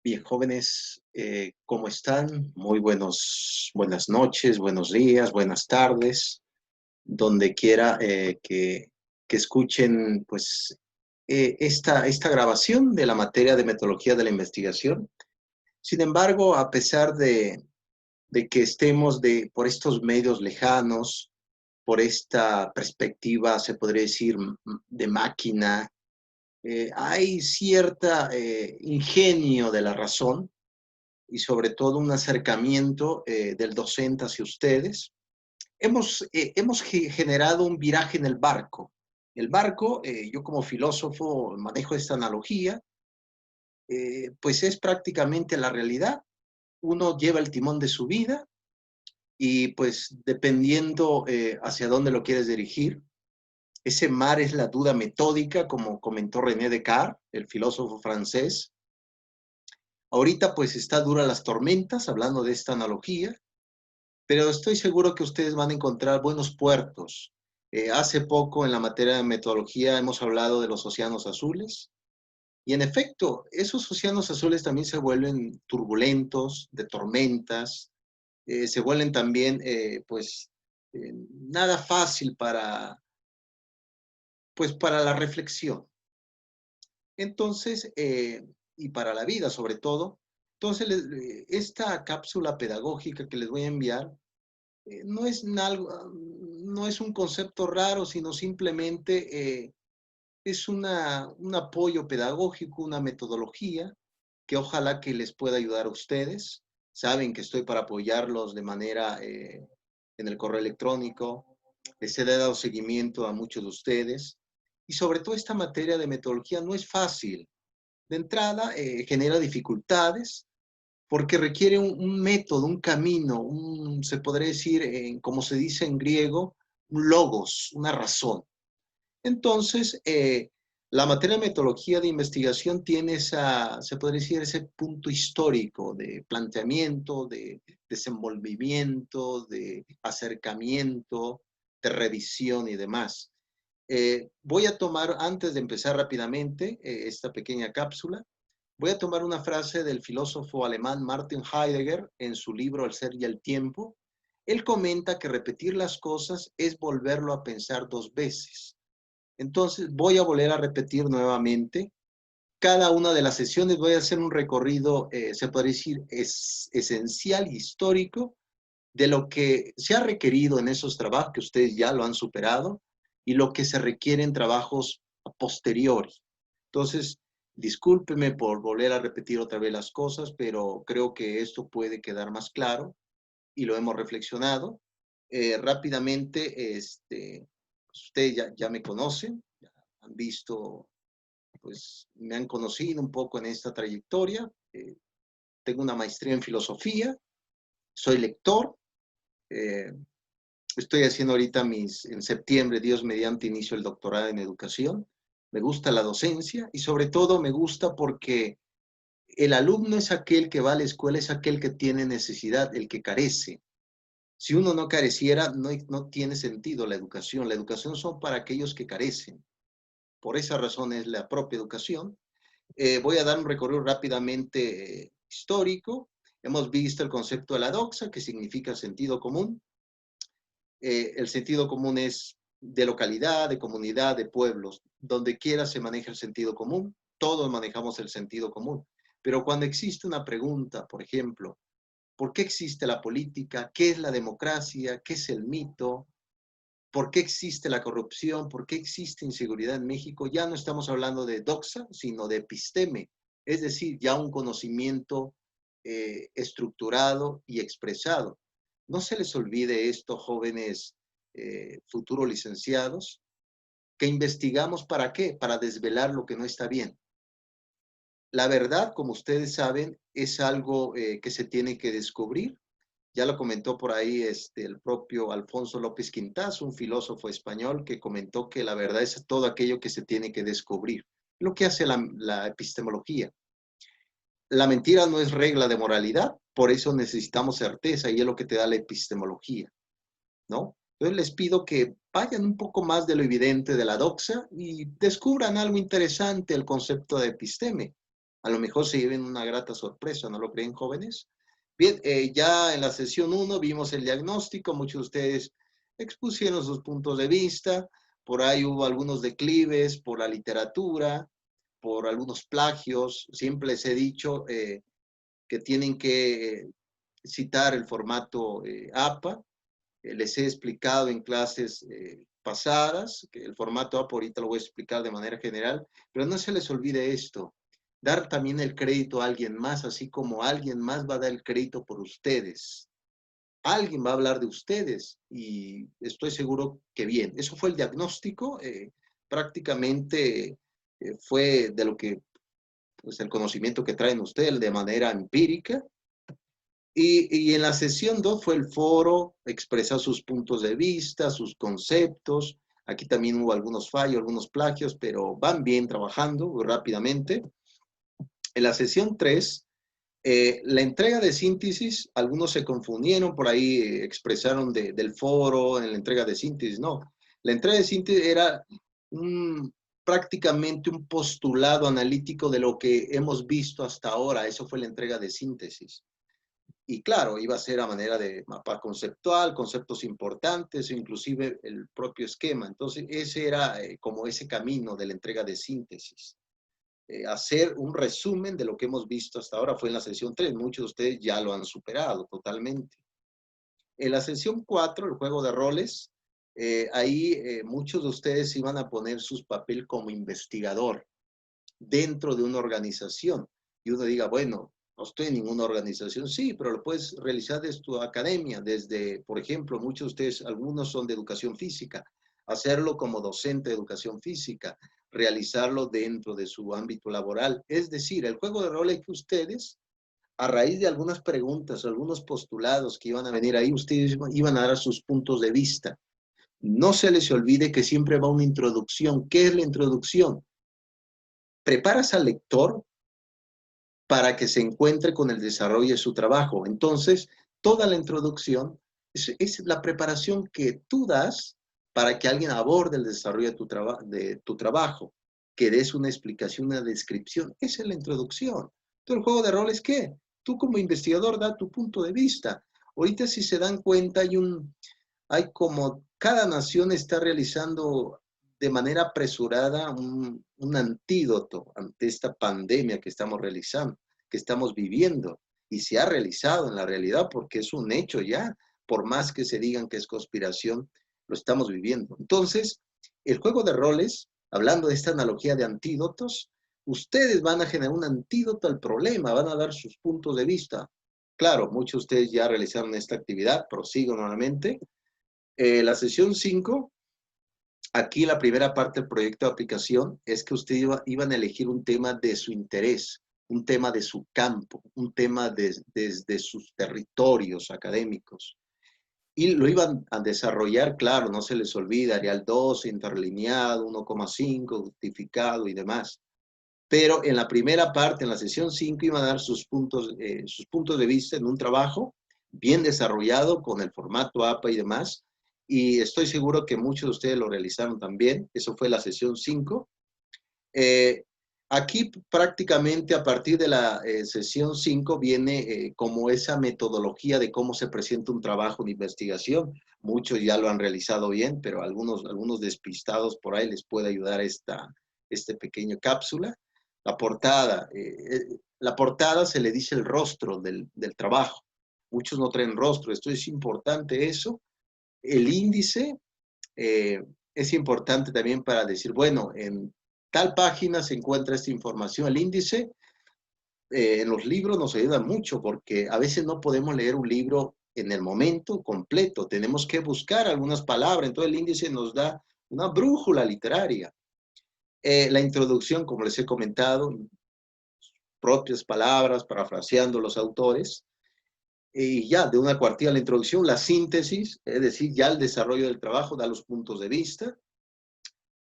Bien, jóvenes, ¿cómo están? Muy buenas noches, buenos días, buenas tardes, donde quiera que escuchen pues esta grabación de la materia de metodología de la investigación. Sin embargo, a pesar de que estemos por estos medios lejanos, por esta perspectiva, se podría decir, de máquina, hay cierta ingenio de la razón y sobre todo un acercamiento del docente hacia ustedes. Hemos generado un viraje en el barco. El barco, yo como filósofo manejo esta analogía, pues es prácticamente la realidad. Uno lleva el timón de su vida y pues dependiendo hacia dónde lo quieres dirigir, ese mar es la duda metódica, como comentó René Descartes, el filósofo francés. Ahorita pues está dura las tormentas, hablando de esta analogía, pero estoy seguro que ustedes van a encontrar buenos puertos. Hace poco en la materia de metodología hemos hablado de los océanos azules y en efecto, esos océanos azules también se vuelven turbulentos, de tormentas, se vuelven también nada fácil para la reflexión. Entonces, y para la vida sobre todo, entonces esta cápsula pedagógica que les voy a enviar no es algo, no es un concepto raro, sino simplemente es un apoyo pedagógico, una metodología que ojalá que les pueda ayudar a ustedes. Saben que estoy para apoyarlos de manera en el correo electrónico. Les he dado seguimiento a muchos de ustedes. Y sobre todo esta materia de metodología no es fácil. De entrada, genera dificultades, porque requiere un método, un camino, se podría decir, como se dice en griego, un logos, una razón. Entonces, la materia de metodología de investigación tiene se podría decir, ese punto histórico de planteamiento, de desenvolvimiento, de acercamiento, de revisión y demás. Voy a tomar, antes de empezar rápidamente esta pequeña cápsula, voy a tomar una frase del filósofo alemán Martin Heidegger en su libro El ser y el tiempo. Él comenta que repetir las cosas es volverlo a pensar dos veces. Entonces voy a volver a repetir nuevamente. Cada una de las sesiones voy a hacer un recorrido, se podría decir, esencial, histórico, de lo que se ha requerido en esos trabajos, que ustedes ya lo han superado, y lo que se requiere en trabajos posteriores. Entonces, discúlpeme por volver a repetir otra vez las cosas, pero creo que esto puede quedar más claro y lo hemos reflexionado. Rápidamente, ustedes ya me conocen, ya han visto, pues me han conocido un poco en esta trayectoria. Tengo una maestría en filosofía, soy lector, eh, estoy haciendo ahorita en septiembre, Dios mediante, inicio el doctorado en educación. Me gusta la docencia y sobre todo me gusta porque el alumno es aquel que va a la escuela, es aquel que tiene necesidad, el que carece. Si uno no careciera, no tiene sentido la educación. La educación son para aquellos que carecen. Por esa razón es la propia educación. Voy a dar un recorrido rápidamente histórico. Hemos visto el concepto de la doxa, que significa sentido común. El sentido común es de localidad, de comunidad, de pueblos. Donde quiera se maneja el sentido común. Todos manejamos el sentido común. Pero cuando existe una pregunta, por ejemplo, ¿por qué existe la política? ¿Qué es la democracia? ¿Qué es el mito? ¿Por qué existe la corrupción? ¿Por qué existe inseguridad en México? Ya no estamos hablando de doxa, sino de episteme, es decir, ya un conocimiento estructurado y expresado. No se les olvide esto, jóvenes futuros licenciados, que investigamos para qué, para desvelar lo que no está bien. La verdad, como ustedes saben, es algo que se tiene que descubrir. Ya lo comentó por ahí el propio Alfonso López Quintás, un filósofo español, que comentó que la verdad es todo aquello que se tiene que descubrir. Lo que hace la epistemología. La mentira no es regla de moralidad, por eso necesitamos certeza y es lo que te da la epistemología, ¿no? Entonces les pido que vayan un poco más de lo evidente de la doxa y descubran algo interesante, el concepto de episteme. A lo mejor se lleven una grata sorpresa, ¿no lo creen, jóvenes? Bien, ya en la sesión 1 vimos el diagnóstico, muchos de ustedes expusieron sus puntos de vista, por ahí hubo algunos declives por la literatura, por algunos plagios, siempre les he dicho que tienen que citar el formato APA, les he explicado en clases pasadas, que el formato APA ahorita lo voy a explicar de manera general, pero no se les olvide esto, dar también el crédito a alguien más, así como alguien más va a dar el crédito por ustedes. Alguien va a hablar de ustedes y estoy seguro que bien. Eso fue el diagnóstico, prácticamente fue de lo que, pues el conocimiento que traen ustedes de manera empírica. Y en la sesión 2 fue el foro, expresar sus puntos de vista, sus conceptos. Aquí también hubo algunos fallos, algunos plagios, pero van bien trabajando rápidamente. En la sesión 3, la entrega de síntesis, algunos se confundieron, por ahí expresaron del foro en la entrega de síntesis. No, la entrega de síntesis era prácticamente un postulado analítico de lo que hemos visto hasta ahora. Eso fue la entrega de síntesis. Y claro, iba a ser a manera de mapa conceptual, conceptos importantes, inclusive el propio esquema. Entonces, ese era como ese camino de la entrega de síntesis. Hacer un resumen de lo que hemos visto hasta ahora fue en la sesión 3. Muchos de ustedes ya lo han superado totalmente. En la sesión 4, el juego de roles, ahí muchos de ustedes iban a poner su papel como investigador dentro de una organización. Y uno diga, bueno, no estoy en ninguna organización, sí, pero lo puedes realizar desde tu academia, desde, por ejemplo, muchos de ustedes, algunos son de educación física, hacerlo como docente de educación física, realizarlo dentro de su ámbito laboral. Es decir, el juego de rol es que ustedes, a raíz de algunas preguntas, algunos postulados que iban a venir ahí, ustedes iban a dar sus puntos de vista. No se les olvide que siempre va una introducción. ¿Qué es la introducción? Preparas al lector para que se encuentre con el desarrollo de su trabajo. Entonces, toda la introducción es la preparación que tú das para que alguien aborde el desarrollo de tu trabajo, que des una explicación, una descripción. Esa es la introducción. Entonces, el juego de rol es ¿qué? Tú como investigador da tu punto de vista. Ahorita si se dan cuenta hay como cada nación está realizando de manera apresurada un antídoto ante esta pandemia que estamos realizando, que estamos viviendo. Y se ha realizado en la realidad porque es un hecho ya, por más que se digan que es conspiración, lo estamos viviendo. Entonces, el juego de roles, hablando de esta analogía de antídotos, ustedes van a generar un antídoto al problema, van a dar sus puntos de vista. Claro, muchos de ustedes ya realizaron esta actividad, prosigo nuevamente. La sesión 5, aquí la primera parte del proyecto de aplicación es que ustedes iban a elegir un tema de su interés, un tema de su campo, un tema desde sus territorios académicos. Y lo iban a desarrollar, claro, no se les olvida, Arial 2, interlineado, 1,5, justificado y demás. Pero en la primera parte, en la sesión 5, iban a dar sus puntos de vista en un trabajo bien desarrollado con el formato APA y demás. Y estoy seguro que muchos de ustedes lo realizaron también. Eso fue la sesión 5. Aquí prácticamente a partir de la sesión 5 viene como esa metodología de cómo se presenta un trabajo de investigación. Muchos ya lo han realizado bien, pero algunos despistados por ahí les puede ayudar esta pequeña cápsula. La portada se le dice el rostro del trabajo. Muchos no traen rostro, esto es importante eso. El índice es importante también para decir, bueno, en tal página se encuentra esta información. El índice en los libros nos ayuda mucho porque a veces no podemos leer un libro en el momento completo, tenemos que buscar algunas palabras, entonces el índice nos da una brújula literaria. La introducción, como les he comentado, propias palabras, parafraseando los autores, y ya de una cuartilla la introducción, la síntesis, es decir, ya el desarrollo del trabajo da los puntos de vista,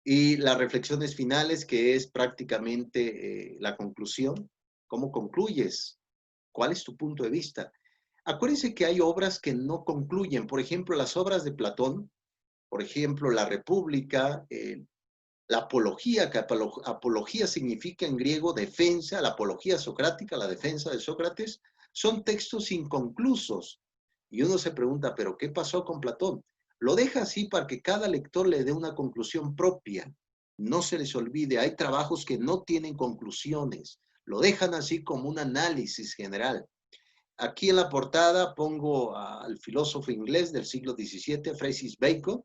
y las reflexiones finales, que es prácticamente la conclusión. ¿Cómo concluyes? ¿Cuál es tu punto de vista? Acuérdense que hay obras que no concluyen. Por ejemplo, las obras de Platón, por ejemplo, La República, la apología, que apología significa en griego defensa, la apología socrática, la defensa de Sócrates, son textos inconclusos. Y uno se pregunta, ¿pero qué pasó con Platón? Lo deja así para que cada lector le dé una conclusión propia. No se les olvide, hay trabajos que no tienen conclusiones. Lo dejan así como un análisis general. Aquí en la portada pongo al filósofo inglés del siglo XVII, Francis Bacon.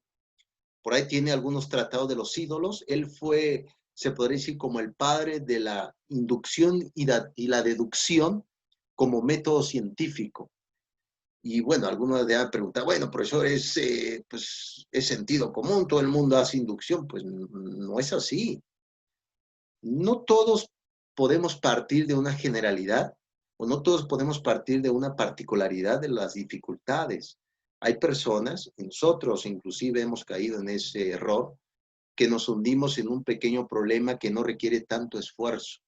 Por ahí tiene algunos tratados de los ídolos. Él fue, se podría decir, como el padre de la inducción y la deducción como método científico. Y bueno, algunos deben preguntar, bueno, profesor, pues, es sentido común, todo el mundo hace inducción. Pues no es así. No todos podemos partir de una generalidad o no todos podemos partir de una particularidad de las dificultades. Hay personas, nosotros inclusive hemos caído en ese error, que nos hundimos en un pequeño problema que no requiere tanto esfuerzo.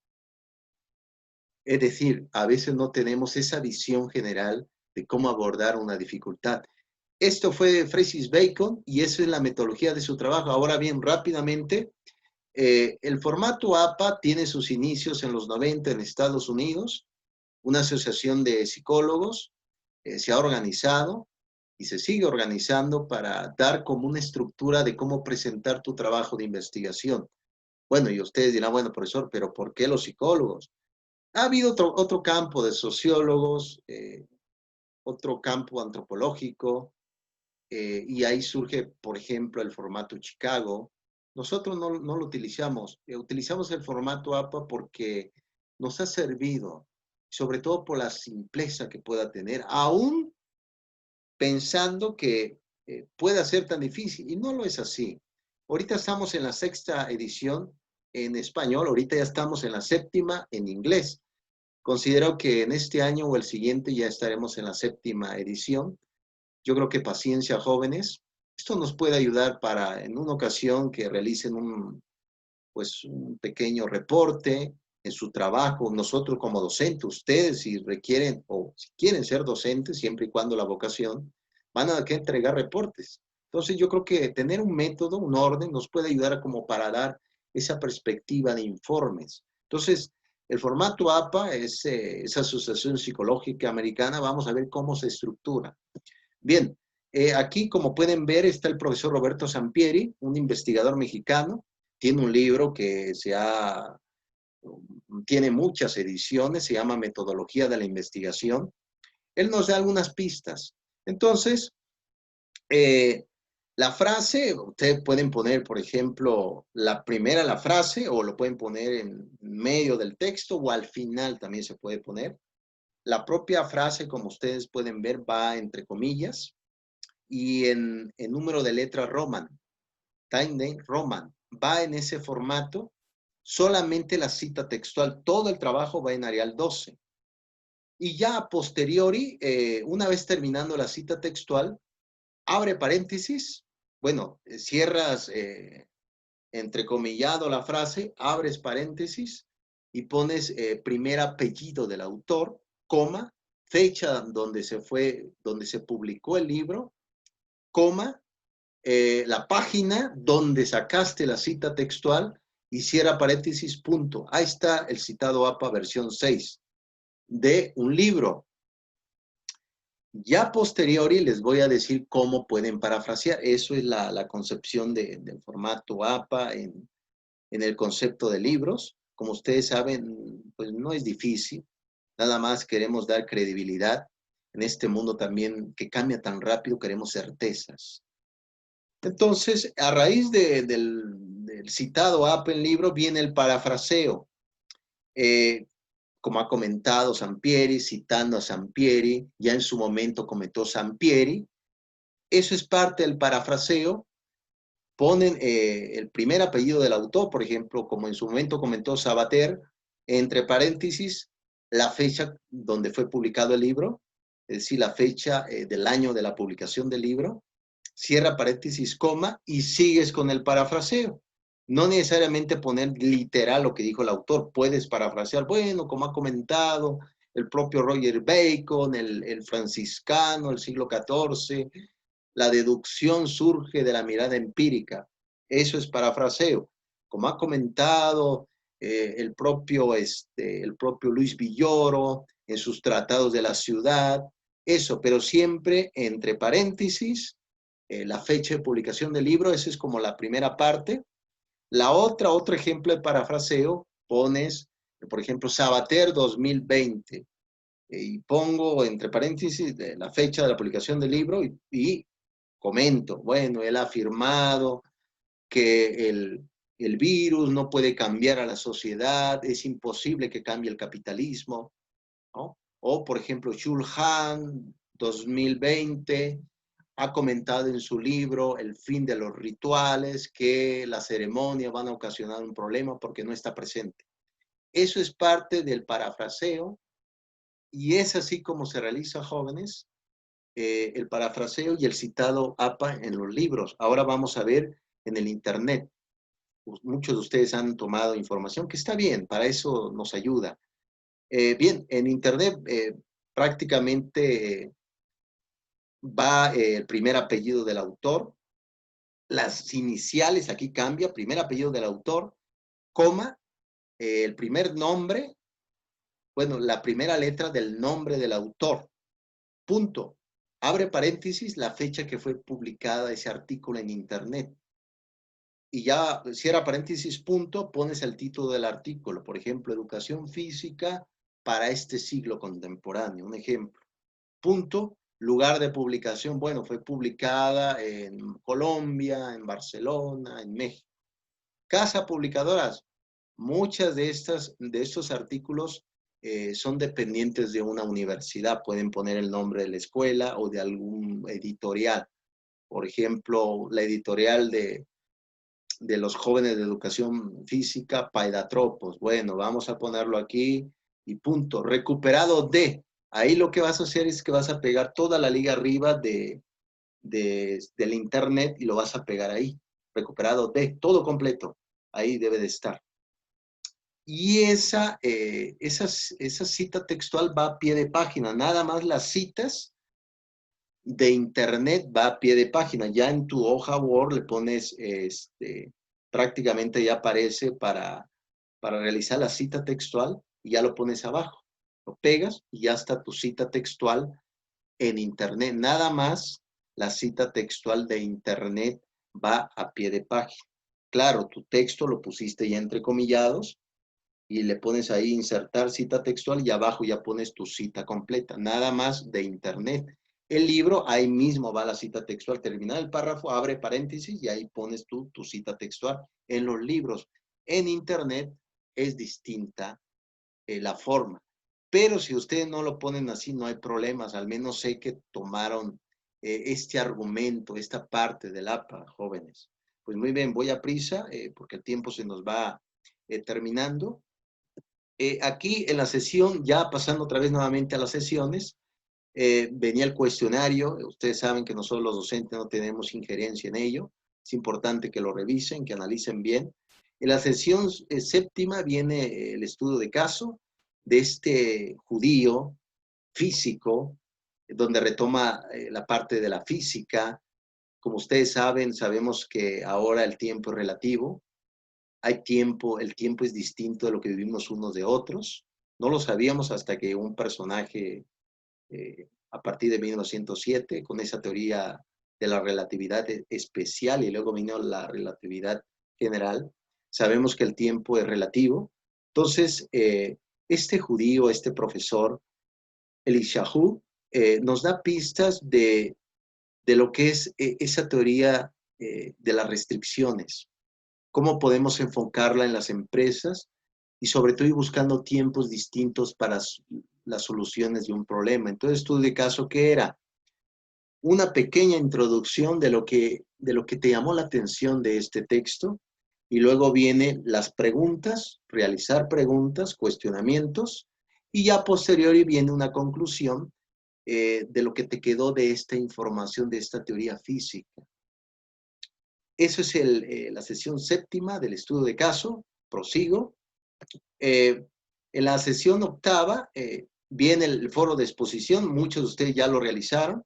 Es decir, a veces no tenemos esa visión general de cómo abordar una dificultad. Esto fue Francis Bacon y eso es la metodología de su trabajo. Ahora bien, rápidamente, el formato APA tiene sus inicios en los 90 en Estados Unidos. Una asociación de psicólogos se ha organizado y se sigue organizando para dar como una estructura de cómo presentar tu trabajo de investigación. Bueno, y ustedes dirán, bueno, profesor, pero ¿por qué los psicólogos? Ha habido otro campo de sociólogos, otro campo antropológico, y ahí surge, por ejemplo, el formato Chicago. Nosotros no lo utilizamos, utilizamos el formato APA porque nos ha servido, sobre todo por la simpleza que pueda tener, aún pensando que pueda ser tan difícil, y no lo es así. Ahorita estamos en la 6ª edición en español, ahorita ya estamos en la 7ª en inglés. Considero que en este año o el siguiente ya estaremos en la 7ª edición. Yo creo que paciencia, jóvenes. Esto nos puede ayudar para en una ocasión que realicen pues, un pequeño reporte en su trabajo. Nosotros como docentes, ustedes si requieren o si quieren ser docentes, siempre y cuando la vocación, van a que entregar reportes. Entonces yo creo que tener un método, un orden, nos puede ayudar como para dar esa perspectiva de informes. Entonces, el formato APA es esa Asociación Psicológica Americana. Vamos a ver cómo se estructura. Bien, aquí como pueden ver está el profesor Roberto Sampieri, un investigador mexicano. Tiene un libro que tiene muchas ediciones, se llama Metodología de la Investigación. Él nos da algunas pistas. Entonces, la frase, ustedes pueden poner, por ejemplo, la frase, o lo pueden poner en medio del texto, o al final también se puede poner. La propia frase, como ustedes pueden ver, va entre comillas, y en número de letras Roman, Time Roman, va en ese formato, solamente la cita textual, todo el trabajo va en Arial 12. Y ya a posteriori, una vez terminando la cita textual, abre paréntesis, bueno, cierras entrecomillado la frase, abres paréntesis y pones primer apellido del autor, coma, fecha donde se publicó el libro, coma, la página donde sacaste la cita textual y cierra paréntesis, punto. Ahí está el citado APA versión 6 de un libro. Ya posteriori les voy a decir cómo pueden parafrasear. Eso es la concepción del formato APA en el concepto de libros. Como ustedes saben, pues no es difícil. Nada más queremos dar credibilidad. En este mundo también que cambia tan rápido, queremos certezas. Entonces, a raíz del citado APA en libro, viene el parafraseo. Como ha comentado Sampieri, citando a Sampieri, ya en su momento comentó Sampieri, eso es parte del parafraseo. Ponen el primer apellido del autor, por ejemplo, como en su momento comentó Sabater, entre paréntesis, la fecha donde fue publicado el libro, es decir, la fecha del año de la publicación del libro, cierra paréntesis, coma, y sigues con el parafraseo. No necesariamente poner literal lo que dijo el autor, puedes parafrasear, bueno, como ha comentado el propio Roger Bacon, el franciscano, el siglo XIV, la deducción surge de la mirada empírica. Eso es parafraseo. como ha comentado el propio Luis Villoro en sus tratados de la ciudad, eso, pero siempre entre paréntesis, la fecha de publicación del libro, esa es como la primera parte. La otra, otro ejemplo de parafraseo, pones, por ejemplo, Sabater 2020, y pongo entre paréntesis la fecha de la publicación del libro y comento, bueno, él ha afirmado que el virus no puede cambiar a la sociedad, es imposible que cambie el capitalismo, ¿no? O, por ejemplo, Shulhan 2020 ha comentado en su libro El fin de los rituales que las ceremonias van a ocasionar un problema porque no está presente. Eso es parte del parafraseo y es así como se realiza, jóvenes, el parafraseo y el citado APA en los libros. Ahora vamos a ver en el Internet. Muchos de ustedes han tomado información que está bien, para eso nos ayuda. Bien, en Internet prácticamente va el primer apellido del autor, las iniciales, aquí cambia, primer apellido del autor, coma, el primer nombre, bueno, la primera letra del nombre del autor, punto. Abre paréntesis la fecha que fue publicada ese artículo en Internet. Y ya cierra paréntesis, punto, pones el título del artículo, por ejemplo, educación física para este siglo contemporáneo, un ejemplo. Punto, lugar de publicación, bueno, fue publicada en Colombia, en Barcelona, en México. Casa publicadoras, muchas de estos artículos son dependientes de una universidad, pueden poner el nombre de la escuela o de algún editorial. Por ejemplo, la editorial de los jóvenes de educación física, Paidatropos. Bueno, vamos a ponerlo aquí y punto. Recuperado de. Ahí lo que vas a hacer es que vas a pegar toda la liga arriba del internet y lo vas a pegar ahí. Recuperado de, todo completo. Ahí debe de estar. Y esa cita textual va a pie de página. Nada más las citas de internet va a pie de página. Ya en tu hoja Word le pones, prácticamente ya aparece para realizar la cita textual y ya lo pones abajo. Lo pegas y ya está tu cita textual en internet. Nada más la cita textual de internet va a pie de página. Claro, tu texto lo pusiste ya entrecomillados y le pones ahí insertar cita textual y abajo ya pones tu cita completa, nada más de internet. El libro, ahí mismo va la cita textual, termina el párrafo, abre paréntesis y ahí pones tu cita textual. En los libros, en internet es distinta la forma, pero si ustedes no lo ponen así no hay problemas, al menos sé que tomaron este argumento, esta parte del APA, jóvenes. Pues muy bien, voy a prisa porque el tiempo se nos va terminando. Aquí en la sesión, ya pasando otra vez nuevamente a las sesiones, venía el cuestionario. Ustedes saben que nosotros los docentes no tenemos injerencia en ello. Es importante que lo revisen, que analicen bien. En la sesión séptima viene el estudio de caso de este judío físico, donde retoma la parte de la física. Como ustedes saben, sabemos que ahora el tiempo es relativo. Hay tiempo, el tiempo es distinto de lo que vivimos unos de otros. No lo sabíamos hasta que un personaje, a partir de 1907, con esa teoría de la relatividad especial y luego vino la relatividad general, sabemos que el tiempo es relativo. Entonces, este judío, este profesor, Elishahu, nos da pistas de lo que es esa teoría de las restricciones, cómo podemos enfocarla en las empresas y sobre todo ir buscando tiempos distintos para las soluciones de un problema. Entonces, estudio de caso, ¿qué era? Una pequeña introducción de lo que te llamó la atención de este texto y luego vienen las preguntas, realizar preguntas, cuestionamientos y ya posteriori viene una conclusión de lo que te quedó de esta información, de esta teoría física. Eso es la sesión séptima del estudio de caso. Prosigo. En la sesión octava viene el foro de exposición. Muchos de ustedes ya lo realizaron.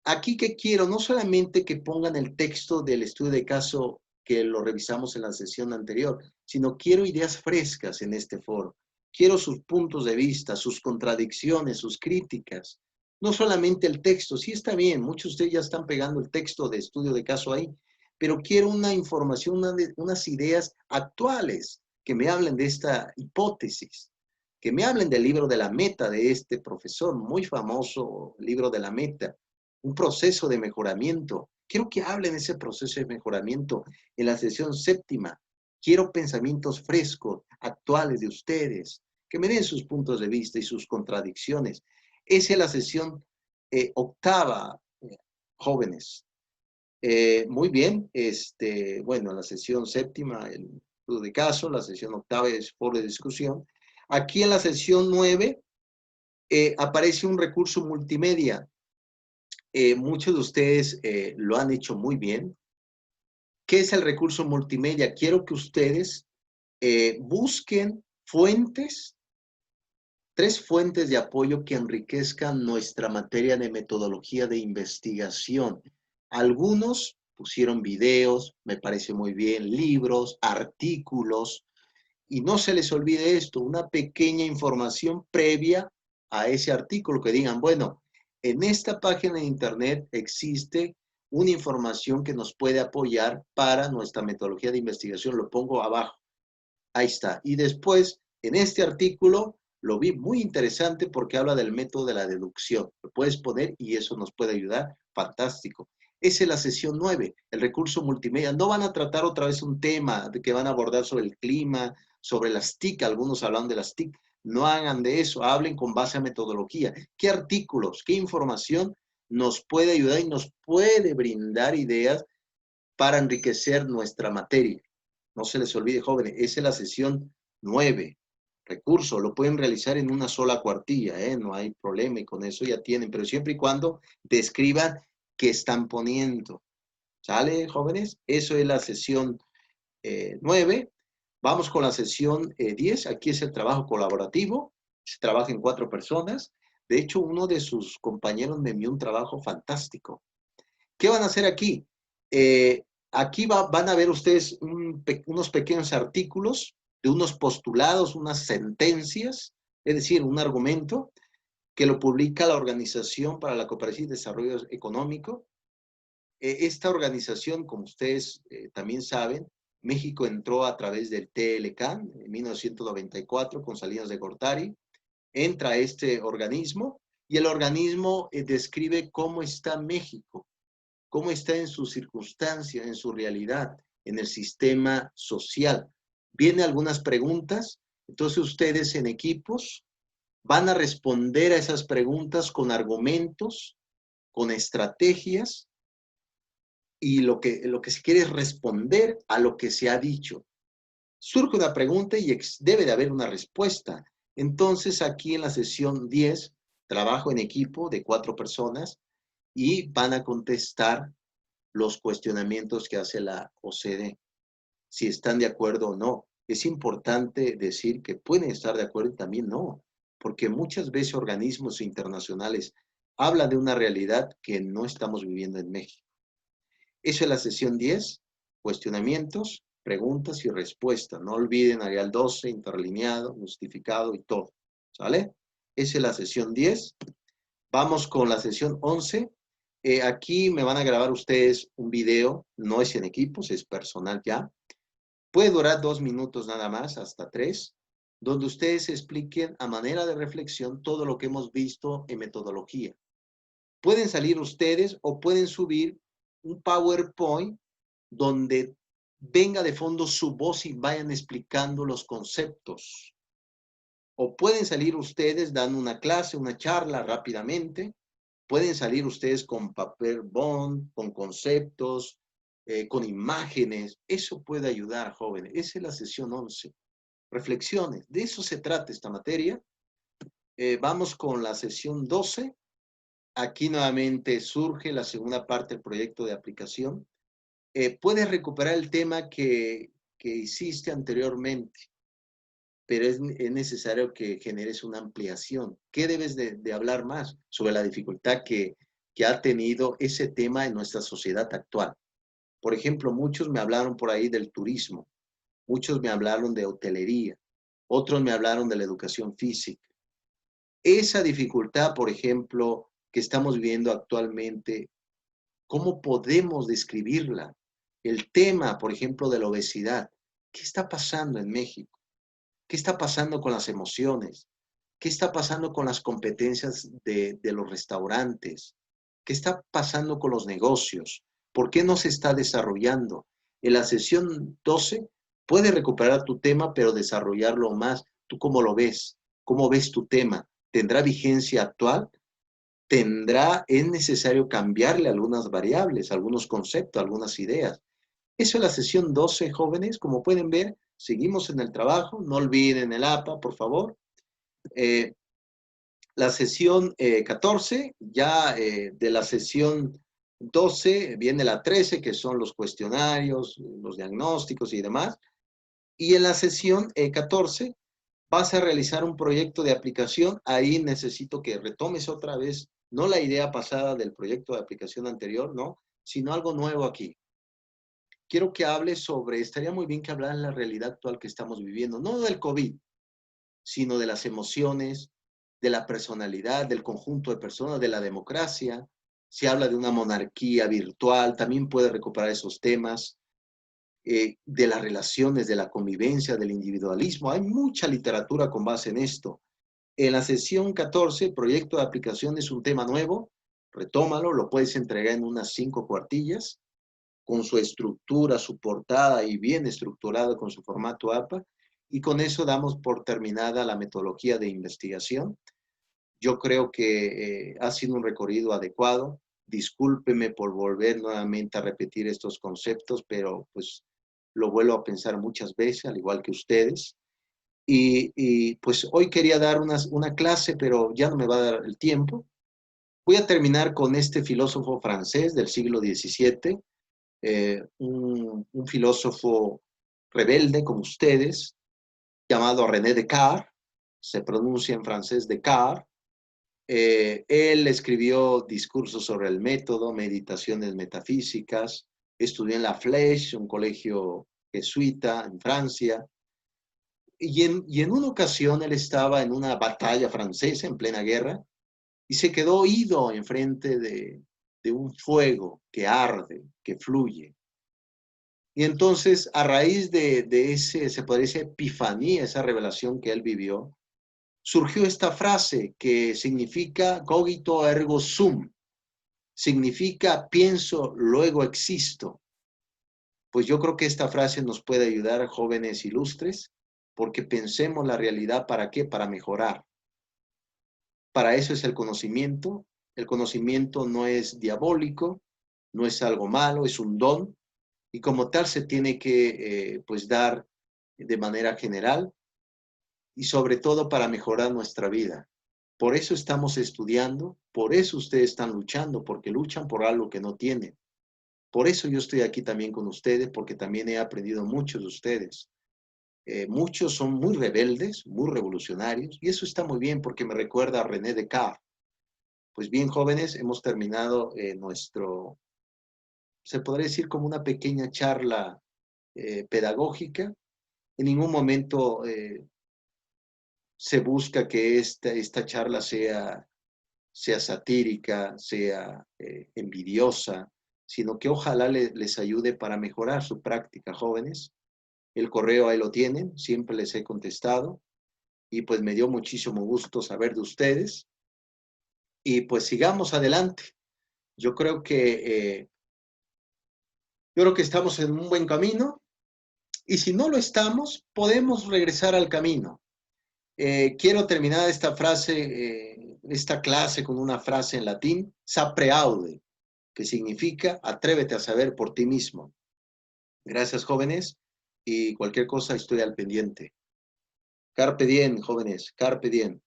Aquí que quiero, no solamente que pongan el texto del estudio de caso que lo revisamos en la sesión anterior, sino quiero ideas frescas en este foro. Quiero sus puntos de vista, sus contradicciones, sus críticas. No solamente el texto, sí está bien, muchos de ustedes ya están pegando el texto de estudio de caso ahí, pero quiero una información, unas ideas actuales que me hablen de esta hipótesis, que me hablen del libro de la meta de este profesor, muy famoso libro de la meta, un proceso de mejoramiento. Quiero que hablen de ese proceso de mejoramiento en la sesión séptima. Quiero pensamientos frescos, actuales de ustedes, que me den sus puntos de vista y sus contradicciones. Esa es la sesión octava, jóvenes. Muy bien, bueno, la sesión séptima, el estudio de caso, la sesión octava es foro de discusión. Aquí en la sesión 9 aparece un recurso multimedia. Muchos de ustedes lo han hecho muy bien. ¿Qué es el recurso multimedia? Quiero que ustedes busquen fuentes, 3 fuentes de apoyo que enriquezcan nuestra materia de metodología de investigación. Algunos pusieron videos, me parece muy bien, libros, artículos, y no se les olvide esto, una pequeña información previa a ese artículo, que digan, bueno, en esta página de internet existe una información que nos puede apoyar para nuestra metodología de investigación, lo pongo abajo, ahí está. Y después, en este artículo, lo vi muy interesante porque habla del método de la deducción, lo puedes poner y eso nos puede ayudar, fantástico. Esa es la sesión 9, el recurso multimedia. No van a tratar otra vez un tema de que van a abordar sobre el clima, sobre las TIC, algunos hablan de las TIC. No hagan de eso, hablen con base a metodología. ¿Qué artículos, qué información nos puede ayudar y nos puede brindar ideas para enriquecer nuestra materia? No se les olvide, jóvenes, esa es la sesión 9. Recurso, lo pueden realizar en una sola cuartilla, no hay problema y con eso ya tienen, pero siempre y cuando describan qué están poniendo. ¿Sale, jóvenes? Eso es la sesión 9. Vamos con la sesión 10. Aquí es el trabajo colaborativo. Se trabaja en 4 personas. De hecho, uno de sus compañeros me envió un trabajo fantástico. ¿Qué van a hacer aquí? Aquí van a ver ustedes unos pequeños artículos de unos postulados, unas sentencias, es decir, un argumento que lo publica la Organización para la Cooperación y Desarrollo Económico. Esta organización, como ustedes también saben, México entró a través del TLCAN en 1994 con Salinas de Gortari, entra a este organismo y el organismo describe cómo está México, cómo está en su circunstancia, en su realidad, en el sistema social. Vienen algunas preguntas, entonces ustedes en equipos van a responder a esas preguntas con argumentos, con estrategias, y lo que se quiere es responder a lo que se ha dicho. Surge una pregunta y debe de haber una respuesta. Entonces aquí en la sesión 10, trabajo en equipo de 4 personas y van a contestar los cuestionamientos que hace la OCDE, si están de acuerdo o no. Es importante decir que pueden estar de acuerdo y también no, porque muchas veces organismos internacionales hablan de una realidad que no estamos viviendo en México. Eso es la sesión 10, cuestionamientos, preguntas y respuestas. No olviden Arial 12, interlineado, justificado y todo. ¿Sale? Esa es la sesión 10. Vamos con la sesión 11. Aquí me van a grabar ustedes un video, no es en equipos, es personal ya. Puede durar 2 minutos nada más, hasta 3, donde ustedes expliquen a manera de reflexión todo lo que hemos visto en metodología. Pueden salir ustedes o pueden subir un PowerPoint donde venga de fondo su voz y vayan explicando los conceptos. O pueden salir ustedes dando una clase, una charla rápidamente. Pueden salir ustedes con papel bond, con conceptos, con imágenes. Eso puede ayudar, jóvenes. Esa es la sesión 11. Reflexiones. De eso se trata esta materia. Vamos con la sesión 12. Aquí nuevamente surge la segunda parte del proyecto de aplicación. Puedes recuperar el tema que hiciste anteriormente, pero es necesario que generes una ampliación. ¿Qué debes de hablar más sobre la dificultad que ha tenido ese tema en nuestra sociedad actual? Por ejemplo, muchos me hablaron por ahí del turismo, muchos me hablaron de hotelería, otros me hablaron de la educación física. Esa dificultad, por ejemplo, que estamos viviendo actualmente, ¿cómo podemos describirla? El tema, por ejemplo, de la obesidad. ¿Qué está pasando en México? ¿Qué está pasando con las emociones? ¿Qué está pasando con las competencias de los restaurantes? ¿Qué está pasando con los negocios? ¿Por qué no se está desarrollando? En la sesión 12 puedes recuperar tu tema, pero desarrollarlo más. ¿Tú cómo lo ves? ¿Cómo ves tu tema? ¿Tendrá vigencia actual? Es necesario cambiarle algunas variables, algunos conceptos, algunas ideas. Eso es la sesión 12, jóvenes. Como pueden ver, seguimos en el trabajo. No olviden el APA, por favor. Eh, la sesión 14, ya de la sesión 12 viene la 13, que son los cuestionarios, los diagnósticos y demás. Y en la sesión 14 vas a realizar un proyecto de aplicación. Ahí necesito que retomes otra vez, no la idea pasada del proyecto de aplicación anterior, no, sino algo nuevo aquí. Quiero que hables sobre, estaría muy bien que hablaras de la realidad actual que estamos viviendo, no del COVID, sino de las emociones, de la personalidad, del conjunto de personas, de la democracia. Se habla de una monarquía virtual, también puede recuperar esos temas, de las relaciones, de la convivencia, del individualismo. Hay mucha literatura con base en esto. En la sesión 14, proyecto de aplicación es un tema nuevo, retómalo, lo puedes entregar en unas 5 cuartillas, con su estructura, su portada y bien estructurado con su formato APA, y con eso damos por terminada la metodología de investigación. Yo creo que ha sido un recorrido adecuado. Discúlpeme por volver nuevamente a repetir estos conceptos, pero pues lo vuelvo a pensar muchas veces, al igual que ustedes. Y pues hoy quería dar una clase, pero ya no me va a dar el tiempo. Voy a terminar con este filósofo francés del siglo XVII, un filósofo rebelde como ustedes, llamado René Descartes, se pronuncia en francés Descartes. Él escribió discursos sobre el método, meditaciones metafísicas, estudió en La Flèche, un colegio jesuita en Francia, y en una ocasión él estaba en una batalla francesa en plena guerra y se quedó oído enfrente de un fuego que arde, que fluye. Y entonces, a raíz de ese, se podría decir, epifanía, esa revelación que él vivió, surgió esta frase que significa cogito ergo sum, significa pienso, luego existo. Pues yo creo que esta frase nos puede ayudar, jóvenes ilustres, porque pensemos la realidad, ¿para qué? Para mejorar. Para eso es el conocimiento. El conocimiento no es diabólico, no es algo malo, es un don, y como tal se tiene que pues dar de manera general y sobre todo para mejorar nuestra vida. Por eso estamos estudiando, por eso ustedes están luchando, porque luchan por algo que no tienen. Por eso yo estoy aquí también con ustedes, porque también he aprendido mucho de ustedes. Muchos son muy rebeldes, muy revolucionarios, y eso está muy bien porque me recuerda a René Descartes. Pues bien, jóvenes, hemos terminado se podría decir como una pequeña charla pedagógica. En ningún momento se busca que esta charla sea satírica, sea envidiosa, sino que ojalá les ayude para mejorar su práctica, jóvenes. El correo ahí lo tienen, siempre les he contestado y pues me dio muchísimo gusto saber de ustedes y pues sigamos adelante. Yo creo que, yo creo que estamos en un buen camino y si no lo estamos, podemos regresar al camino. Quiero terminar esta clase con una frase en latín, sapere aude, que significa atrévete a saber por ti mismo. Gracias, jóvenes, y cualquier cosa estoy al pendiente. Carpe diem, jóvenes, carpe diem.